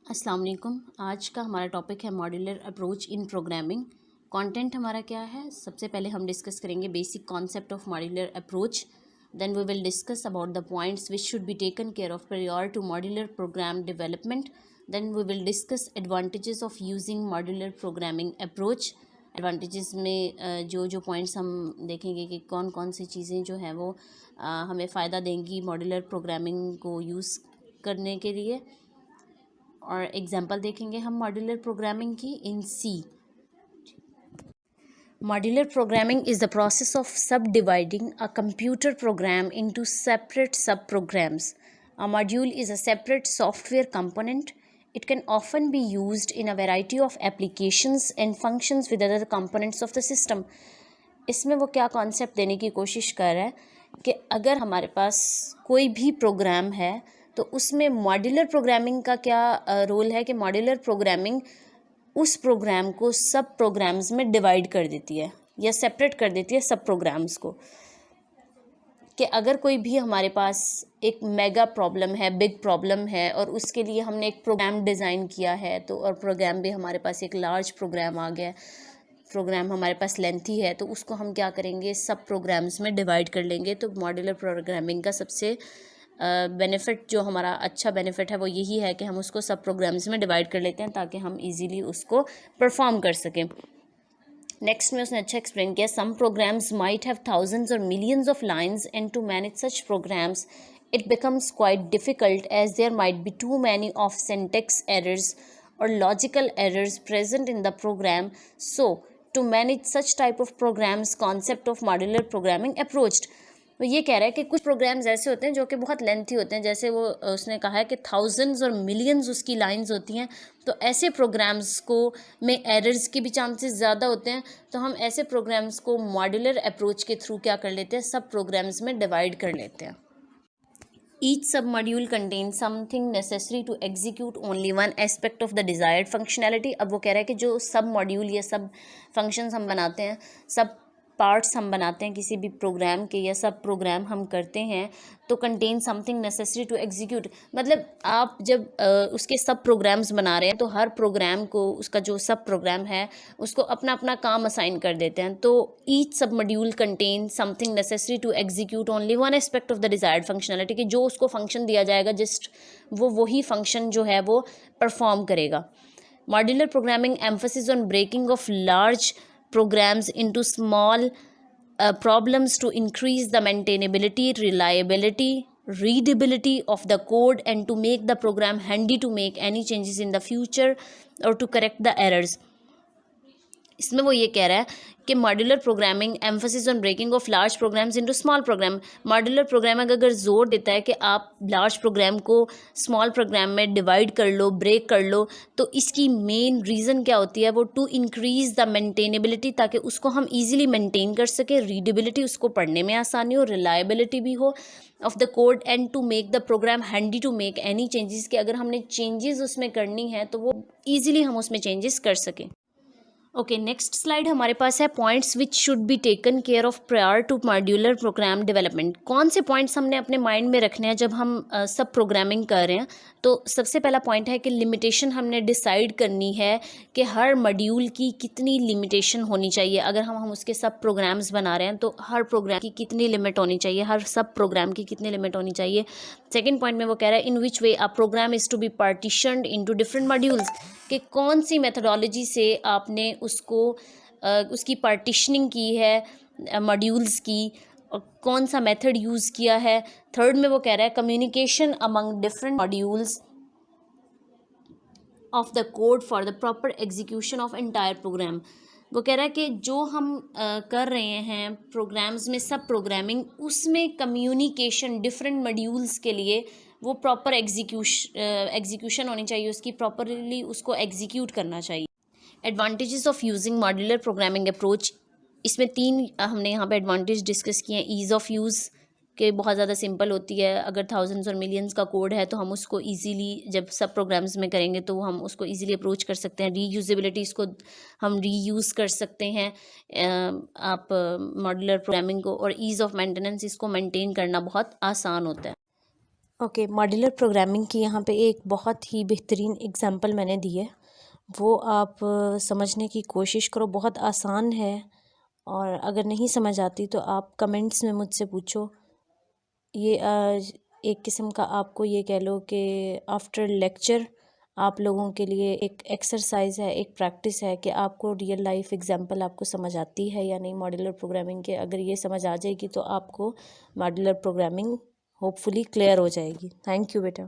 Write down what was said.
अस्सलाम वालेकुम। आज का हमारा टॉपिक है modular approach in programming. Content हमारा क्या है? सबसे पहले हम डिस्कस करेंगे basic concept of modular approach. Then we will discuss about the points which should be taken care of prior to modular program development. Then we will discuss advantages of using modular programming approach. Advantages में जो जो points हम देखेंगे कि कौन कौन सी चीज़ें जो हैं वो हमें फ़ायदा देंगी मॉड्यूलर प्रोग्रामिंग को यूज़ करने के लिए। और एग्जांपल देखेंगे हम मॉड्यूलर प्रोग्रामिंग की in C. Modular programming is the process of subdividing a computer program into separate subprograms. A module is a separate software component. It can often be used in a variety of applications and functions with other components of the system. इसमें वो क्या concept देने की कोशिश कर रहा है कि अगर हमारे पास कोई भी प्रोग्राम है तो उसमें मॉड्यूलर प्रोग्रामिंग का क्या रोल है कि मॉड्यूलर प्रोग्रामिंग उस प्रोग्राम को सब प्रोग्राम्स में डिवाइड कर देती है या सेपरेट कर देती है सब प्रोग्राम्स को। कि अगर कोई भी हमारे पास एक मेगा प्रॉब्लम है, बिग प्रॉब्लम है और उसके लिए हमने एक प्रोग्राम डिज़ाइन किया है तो और प्रोग्राम भी हमारे पास एक लार्ज प्रोग्राम आ गया, प्रोग्राम हमारे पास लेंथी है, तो उसको हम क्या करेंगे, सब प्रोग्राम्स में डिवाइड कर लेंगे। तो मॉड्यूलर प्रोग्रामिंग का सबसे बेनिफिट जो हमारा अच्छा बेनिफिट है वो यही है कि हम उसको सब प्रोग्राम्स में डिवाइड कर लेते हैं ताकि हम इजीली उसको परफॉर्म कर सकें। नेक्स्ट में उसने अच्छा एक्सप्लेन किया, some programs might have thousands or millions of lines and to manage such programs it becomes quite difficult as there might be too many of syntax errors or logical errors present in the program. So to manage such type of programs, concept of modular programming approached. वो ये कह रहा है कि कुछ programmes ऐसे होते हैं जो कि बहुत लेंथी होते हैं, जैसे वो उसने कहा है कि थाउजेंड्स और मिलियंस उसकी लाइंस होती हैं, तो ऐसे प्रोग्राम्स को में एरर्स के भी चांसेस ज़्यादा होते हैं। तो हम ऐसे प्रोग्राम्स को मॉड्यूलर अप्रोच के थ्रू क्या कर लेते हैं, सब प्रोग्राम्स में डिवाइड कर लेते हैं। Each submodule contains something necessary to execute only one aspect of the desired functionality. अब वो कह रहा है कि जो सब मॉड्यूल या सब फंक्शंस हम बनाते हैं, सब पार्ट्स हम बनाते हैं किसी भी प्रोग्राम के या सब प्रोग्राम हम करते हैं, तो contain something necessary to execute, मतलब आप जब उसके सब प्रोग्राम्स बना रहे हैं तो हर प्रोग्राम को उसका जो सब प्रोग्राम है उसको अपना अपना काम असाइन कर देते हैं। तो each sub module contain something necessary to execute only one aspect of the desired functionality, कि जो उसको फंक्शन दिया जाएगा जस्ट वो वही फंक्शन जो है वो परफॉर्म करेगा। Modular programming emphasis on breaking of large programs into small problems to increase the maintainability, reliability, readability of the code and to make the program handy to make any changes in the future or to correct the errors. इसमें वो ये कह रहा है कि modular programming emphasis on breaking of large programs into small program. Modular programming अगर जोर देता है कि आप लार्ज प्रोग्राम को स्मॉल प्रोग्राम में डिवाइड कर लो, ब्रेक कर लो, तो इसकी मेन रीज़न क्या होती है, वो टू इंक्रीज़ द मेंटेनेबिलिटी, ताकि उसको हम इजीली मेंटेन कर सकें, रीडेबिलिटी, उसको पढ़ने में आसानी हो, रिलायबिलिटी भी हो of the code, and to make the program handy to make any changes, कि अगर हमने चेंजेस उसमें करनी है तो वो ईजिली हम उसमें चेंजेस कर सकें। ओके, नेक्स्ट स्लाइड हमारे पास है points which should be taken care of prior to modular program development. कौन से पॉइंट्स हमने अपने माइंड में रखने हैं जब हम सब प्रोग्रामिंग कर रहे हैं? तो सबसे पहला पॉइंट है कि लिमिटेशन हमने डिसाइड करनी है कि हर मॉड्यूल की कितनी लिमिटेशन होनी चाहिए। अगर हम उसके सब प्रोग्राम्स बना रहे हैं तो हर प्रोग्राम की कितनी लिमिट होनी चाहिए, हर सब प्रोग्राम की कितनी लिमिट होनी चाहिए। सेकेंड पॉइंट में वो कह रहा है in which way a program is to be partitioned into different modules, कि कौन सी मेथोडोलॉजी से आपने उसको उसकी पार्टीशनिंग की है मॉड्यूल्स की, और कौन सा मेथड यूज़ किया है। थर्ड में वो कह रहा है communication among different modules of the code for the proper execution of entire program. वो कह रहा है कि जो हम कर रहे हैं प्रोग्राम्स में सब प्रोग्रामिंग, उसमें कम्युनिकेशन डिफरेंट मॉड्यूल्स के लिए वो प्रॉपर एग्जीक्यूशन होनी चाहिए, उसकी प्रॉपरली उसको एग्जीक्यूट करना चाहिए। Advantages of using modular programming approach, इसमें 3 हमने यहाँ पे एडवांटेज डिस्कस किए हैं। ईज़ ऑफ यूज़, कि बहुत ज़्यादा सिंपल होती है, अगर थाउजेंड्स और मिलियंस का कोड है तो हम उसको इजीली जब सब प्रोग्राम्स में करेंगे तो हम उसको इजीली अप्रोच कर सकते हैं। रीयूजेबिलिटी, इसको हम रीयूज़ कर सकते हैं आप मॉड्यूलर प्रोग्रामिंग को, और ईज़ ऑफ मेंटेनेंस, इसको मेंटेन करना बहुत आसान होता है। ओके, मॉड्यूलर प्रोग्रामिंग की यहाँ पे एक बहुत ही बेहतरीन एग्जांपल मैंने दी है, वो आप समझने की कोशिश करो। बहुत आसान है, और अगर नहीं समझ आती तो आप कमेंट्स में मुझसे पूछो। ये एक किस्म का आपको ये कह लो कि आफ्टर लेक्चर आप लोगों के लिए एक एक्सरसाइज है, एक प्रैक्टिस है कि आपको रियल लाइफ एग्जांपल आपको समझ आती है या नहीं मॉड्यूलर प्रोग्रामिंग के। अगर ये समझ आ जाएगी तो आपको मॉड्यूलर प्रोग्रामिंग होपफुली क्लियर हो जाएगी। थैंक यू बेटा।